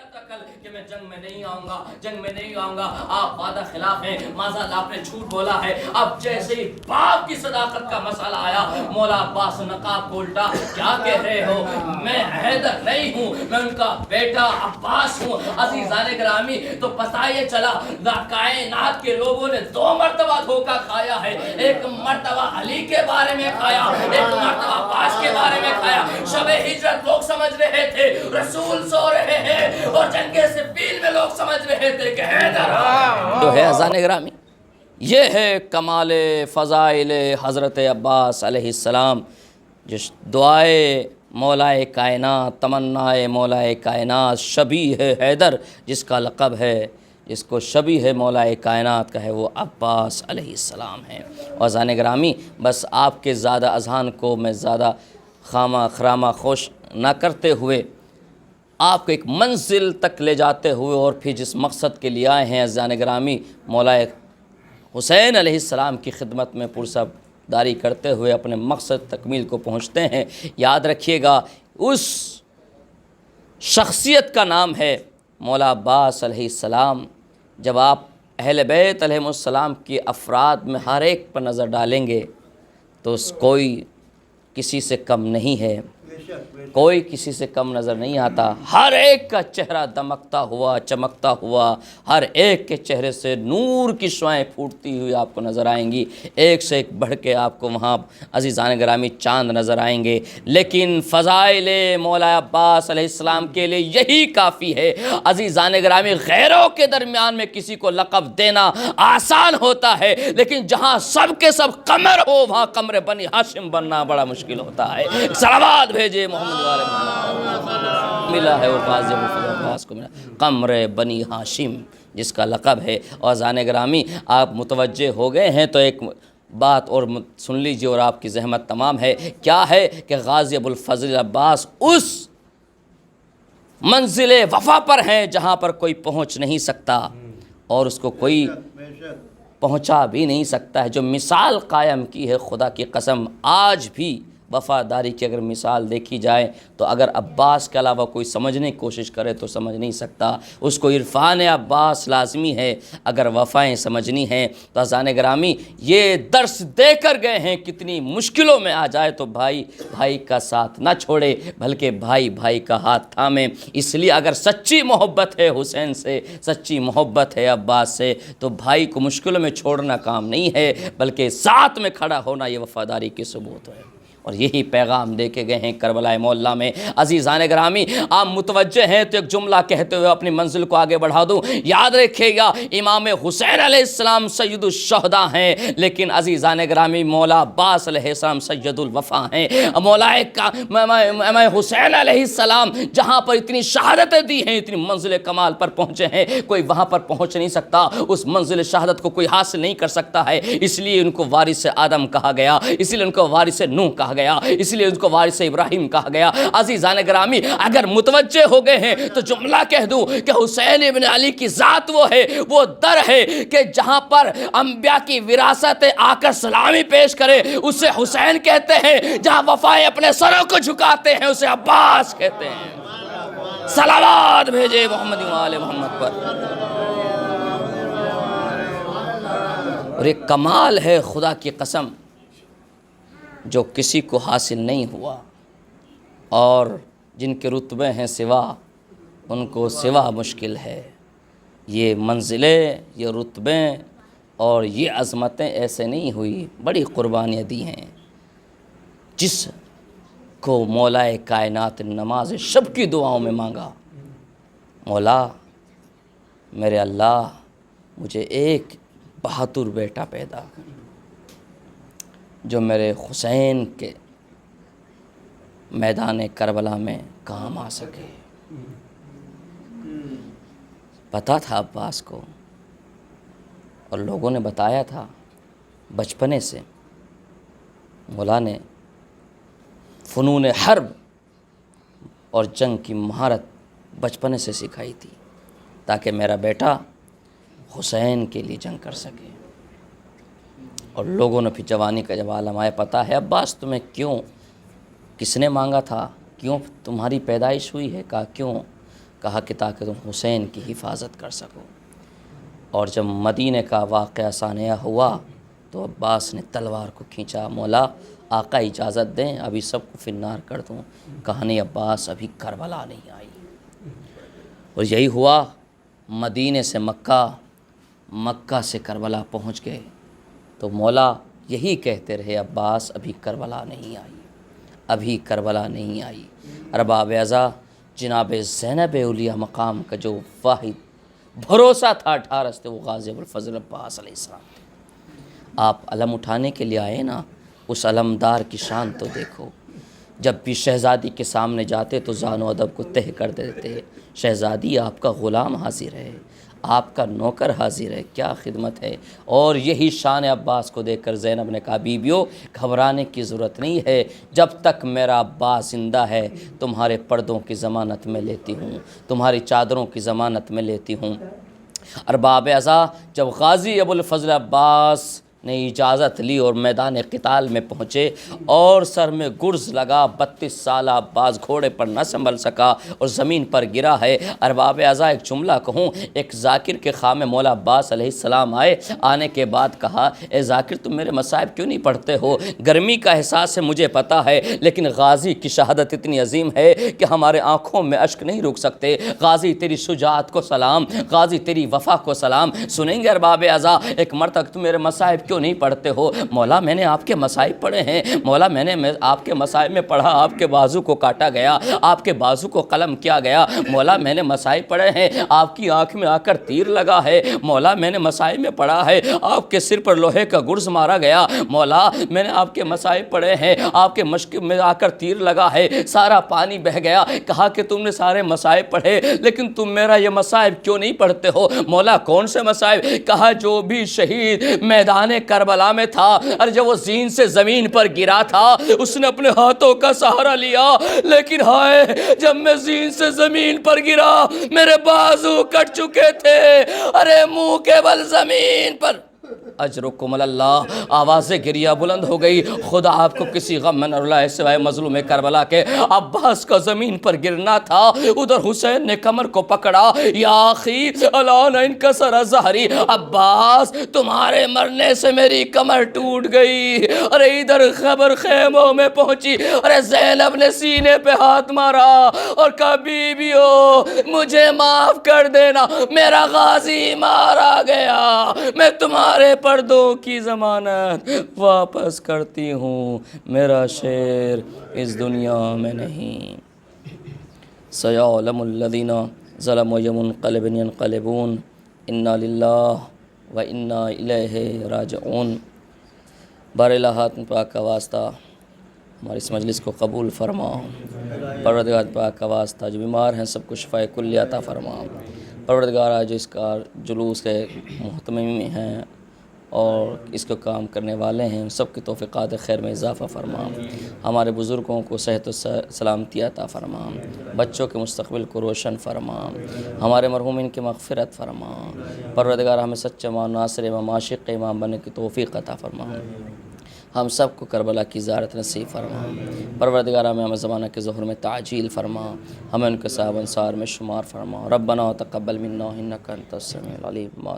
کیا تھا کل کہ میں جنگ میں نہیں آؤں گا، جنگ میں نہیں آؤں گا، آپ وعدہ خلاف ہیں، معاذ آپ نے جھوٹ بولا ہے۔ اب جیسے ہی باپ کی صداقت کا مسئلہ آیا، مولا عباس نقاب کو الٹا، کیا کہہ رہے ہو؟ میں حیدر نہیں ہوں، میں ان کا بیٹا عباس ہوں۔ عزیزان گرامی، تو پتہ یہ چلا کائنات کے لوگوں نے 2 مرتبہ دھوکہ کھایا ہے، ایک مرتبہ علی کے بارے میں کھایا، ایک مرتبہ عباس کے بارے میں کھایا۔ شب ہجرت لوگ سمجھ رہے تھے رسول سو رہے ہیں، اور جنگ صفین میں لوگ سمجھ رہے تھے کہ حیدر جو ہے۔ عزیزان گرامی، یہ ہے کمال فضائل حضرت عباس علیہ السلام، جس دعائے مولا کائنات، تمنائے مولا کائنات، شبیہ حیدر جس کا لقب ہے، جس کو شبیہ مولا کائنات کا ہے، وہ عباس علیہ السلام ہے۔ اور عزیزان گرامی، بس آپ کے زیادہ اذہان کو میں زیادہ خامہ خرامہ خوش نہ کرتے ہوئے، آپ کو ایک منزل تک لے جاتے ہوئے، اور پھر جس مقصد کے لیے آئے ہیں عزیزان گرامی، مولا حسین علیہ السلام کی خدمت میں پرسب داری کرتے ہوئے اپنے مقصد تکمیل کو پہنچتے ہیں۔ یاد رکھیے گا، اس شخصیت کا نام ہے مولا عباس علیہ السلام۔ جب آپ اہل بیت علیہ السلام کی افراد میں ہر ایک پر نظر ڈالیں گے تو کوئی کسی سے کم نہیں ہے، کوئی کسی سے کم نظر نہیں آتا۔ ہر ایک کا چہرہ دمکتا ہوا، چمکتا ہوا، ہر ایک کے چہرے سے نور کی شعائیں پھوٹتی ہوئی آپ کو نظر آئیں گی، ایک سے ایک بڑھ کے آپ کو وہاں عزیزان گرامی چاند نظر آئیں گے۔ لیکن فضائل مولا عباس علیہ السلام کے لیے یہی کافی ہے۔ عزیزان گرامی، غیروں کے درمیان میں کسی کو لقب دینا آسان ہوتا ہے، لیکن جہاں سب کے سب قمر ہو، وہاں قمر بنی ہاشم بننا بڑا مشکل ہوتا ہے۔ صلوات بھیجے محمد والے محمد۔ ملا ہے وہ غازی عباس کو، ملا قمر بنی ہاشم جس کا لقب ہے۔ اور عزیزان گرامی، آپ متوجہ ہو گئے ہیں تو ایک بات اور سن لیجیے اور آپ کی زحمت تمام ہے۔ کیا ہے کہ غازی ابو الفضل عباس اس منزل وفا پر ہیں جہاں پر کوئی پہنچ نہیں سکتا، اور اس کو کوئی پہنچا بھی نہیں سکتا ہے۔ جو مثال قائم کی ہے، خدا کی قسم آج بھی وفاداری کی اگر مثال دیکھی جائے تو اگر عباس کے علاوہ کوئی سمجھنے کی کوشش کرے تو سمجھ نہیں سکتا۔ اس کو عرفان عباس لازمی ہے اگر وفائیں سمجھنی ہیں۔ تو عزیزان گرامی، یہ درس دے کر گئے ہیں، کتنی مشکلوں میں آ جائے تو بھائی بھائی کا ساتھ نہ چھوڑے، بلکہ بھائی بھائی کا ہاتھ تھامے۔ اس لیے اگر سچی محبت ہے حسین سے، سچی محبت ہے عباس سے، تو بھائی کو مشکلوں میں چھوڑنا کام نہیں ہے، بلکہ ساتھ میں کھڑا ہونا یہ وفاداری کی ثبوت ہے۔ اور یہی پیغام دے کے گئے ہیں کربلا معلیٰ میں۔ عزیزان گرامی، آپ متوجہ ہیں تو ایک جملہ کہتے ہوئے اپنی منزل کو آگے بڑھا دوں۔ یاد رکھیے گا، امام حسین علیہ السلام سید الشہداء ہیں، لیکن عزیزان گرامی مولا عباس علیہ السلام سید الوفا ہیں۔ مولا حسین علیہ السلام جہاں پر اتنی شہادتیں دی ہیں، اتنی منزل کمال پر پہنچے ہیں، کوئی وہاں پر پہنچ نہیں سکتا، اس منزل شہادت کو کوئی حاصل نہیں کر سکتا ہے۔ اس لیے ان کو وارث آدم کہا گیا، اس لیے ان کو وارث نوح کہا گیا، اس لیے ان کو وارث ابراہیم کہا گیا۔ عزیزان گرامی، اگر متوجہ ہو گئے ہیں تو جملہ کہہ دوں کہ حسین ابن علی کی ذات وہ ہے، وہ در ہے کہ جہاں پر انبیاء کی وراثت آ کر سلامی پیش کرے اسے حسین کہتے ہیں، جہاں وفائیں اپنے سروں کو جھکاتے ہیں اسے عباس کہتے ہیں۔ صلوات بھیجے محمد والے محمد پر۔ اور ایک کمال ہے خدا کی قسم جو کسی کو حاصل نہیں ہوا، اور جن کے رتبے ہیں سوا، ان کو سوا مشکل ہے۔ یہ منزلیں، یہ رتبے اور یہ عظمتیں ایسے نہیں ہوئی، بڑی قربانیاں دی ہیں۔ جس کو مولا کائنات نماز شب کی دعاؤں میں مانگا، مولا میرے اللہ مجھے ایک بہادر بیٹا پیدا کر جو میرے حسین کے میدان کربلا میں کام آ سکے۔ پتہ تھا عباس کو، اور لوگوں نے بتایا تھا بچپنے سے، مولا نے فنون حرب اور جنگ کی مہارت بچپنے سے سکھائی تھی تاکہ میرا بیٹا حسین کے لیے جنگ کر سکے۔ اور لوگوں نے پھر جوانی کا جب عالم آیا، پتہ ہے عباس تمہیں کیوں، کس نے مانگا تھا، کیوں تمہاری پیدائش ہوئی ہے؟ کہا کیوں؟ کہا کہ تاکہ تم حسین کی حفاظت کر سکو۔ اور جب مدینے کا واقعہ سانحہ ہوا تو عباس نے تلوار کو کھینچا، مولا آقا اجازت دیں ابھی سب کو فنار کر دوں۔ کہا نہیں عباس، ابھی کربلا نہیں آئی۔ اور یہی ہوا، مدینے سے مکہ، مکہ سے کربلا پہنچ گئے تو مولا یہی کہتے رہے عباس ابھی کربلا نہیں آئی، ابھی کربلا نہیں آئی۔ ارباب اعضاء، جناب زینب اولیاء مقام کا جو واحد بھروسہ تھا 18 سے، وہ غازی ابوالفضل عباس علیہ السلام تھے۔ آپ علم اٹھانے کے لیے آئے نا، اس علمدار کی شان تو دیکھو۔ جب بھی شہزادی کے سامنے جاتے تو زان و ادب کو تہ کر دیتے، شہزادی آپ کا غلام حاضر ہے، آپ کا نوکر حاضر ہے، کیا خدمت ہے۔ اور یہی شان عباس کو دیکھ کر زینب نے کہا بیویو گھبرانے کی ضرورت نہیں ہے، جب تک میرا عباس زندہ ہے تمہارے پردوں کی ضمانت میں لیتی ہوں، تمہاری چادروں کی ضمانت میں لیتی ہوں۔ ارباب اعضاء، جب غازی ابوالفضل عباس نے اجازت لی اور میدان قتال میں پہنچے اور سر میں گرز لگا، 32 سالہ عباس گھوڑے پر نہ سنبھل سکا اور زمین پر گرا ہے۔ ارباب اعضاء ایک جملہ کہوں، ایک ذاکر کے خامے مولا عباس علیہ السلام آئے، آنے کے بعد کہا اے ذاکر تم میرے مصائب کیوں نہیں پڑھتے ہو؟ گرمی کا احساس ہے مجھے پتہ ہے، لیکن غازی کی شہادت اتنی عظیم ہے کہ ہمارے آنکھوں میں اشک نہیں رک سکتے۔ غازی تیری شجاعت کو سلام، غازی تیری وفا کو سلام۔ سنیں گے ارباب اعضاء، ایک مرتبہ تم میرے مصائب کیوں نہیں پڑھتے ہو؟ مولا میں نے آپ کے مصائب پڑھے ہیں، مولا میں نے آپ کے مصائب میں پڑھا آپ کے بازو کو کاٹا گیا، آپ کے بازو کو قلم کیا گیا۔ مولا میں نے مصائب پڑھے ہیں، آپ کی آنکھ میں آ کر تیر لگا ہے۔ مولا میں نے مصائب میں پڑھا ہے، آپ کے سر پر لوہے کا گرز مارا گیا۔ مولا میں نے آپ کے مصائب پڑھے ہیں، آپ کے مشک میں آ کر تیر لگا ہے، سارا پانی بہہ گیا۔ کہا کہ تم نے سارے مصائب پڑھے لیکن تم میرا یہ مصائب کیوں نہیں پڑھتے ہو؟ مولا کون سے مصائب؟ کہا جو بھی شہید میدان کربلا میں تھا اور جب وہ زین سے زمین پر گرا تھا اس نے اپنے ہاتھوں کا سہارا لیا، لیکن ہائے جب میں زین سے زمین پر گرا میرے بازو کٹ چکے تھے، ارے منہ کے بل زمین پر۔ اجرکم اللہ، آوازیں گریہ بلند ہو گئی۔ خدا آپ کو کسی غم میں نہ رلائے سوائے مظلوم کربلا کے۔ عباس کا زمین پر گرنا تھا، ادھر حسین نے کمر کو پکڑا، یا اخی الان انکسر ظہری، عباس تمہارے مرنے سے میری کمر ٹوٹ گئی۔ ارے ادھر خبر خیموں میں پہنچی، ارے زینب نے سینے پہ ہاتھ مارا اور کہا بیویو مجھے معاف کر دینا، میرا غازی مارا گیا، میں تمہارے پردوں کی ضمانت واپس کرتی ہوں، میرا شعر اس دنیا میں نہیں۔ سیعلم الذین ظلموا یوم ینقلبون انا للہ و انا الیہ راجعون۔ بار الہات پاک کا واسطہ ہماری اس مجلس کو قبول فرما، پروردگار پاک کا واسطہ جو بیمار ہیں سب کو شفائے کلی عطا فرما، پروردگار جو اس کا جلوس کے محتمم ہیں اور اس کو کام کرنے والے ہیں سب کی توفیقات خیر میں اضافہ فرما، ہمارے بزرگوں کو صحت و سلامتی عطا فرما، بچوں کے مستقبل کو روشن فرما، ہمارے مرحومین کی مغفرت فرما، پروردگار ہمیں سچے امام ناصر امام عاشق امام بننے کی توفیق عطا فرما، ہم سب کو کربلا کی زیارت نصیب فرما، پروردگار ہمیں زمانہ کے ظہر میں تعجیل فرما، ہمیں ان کے صاحب انصار میں شمار فرما۔ ربنا تقبل منا انک انت السمیع العلیم۔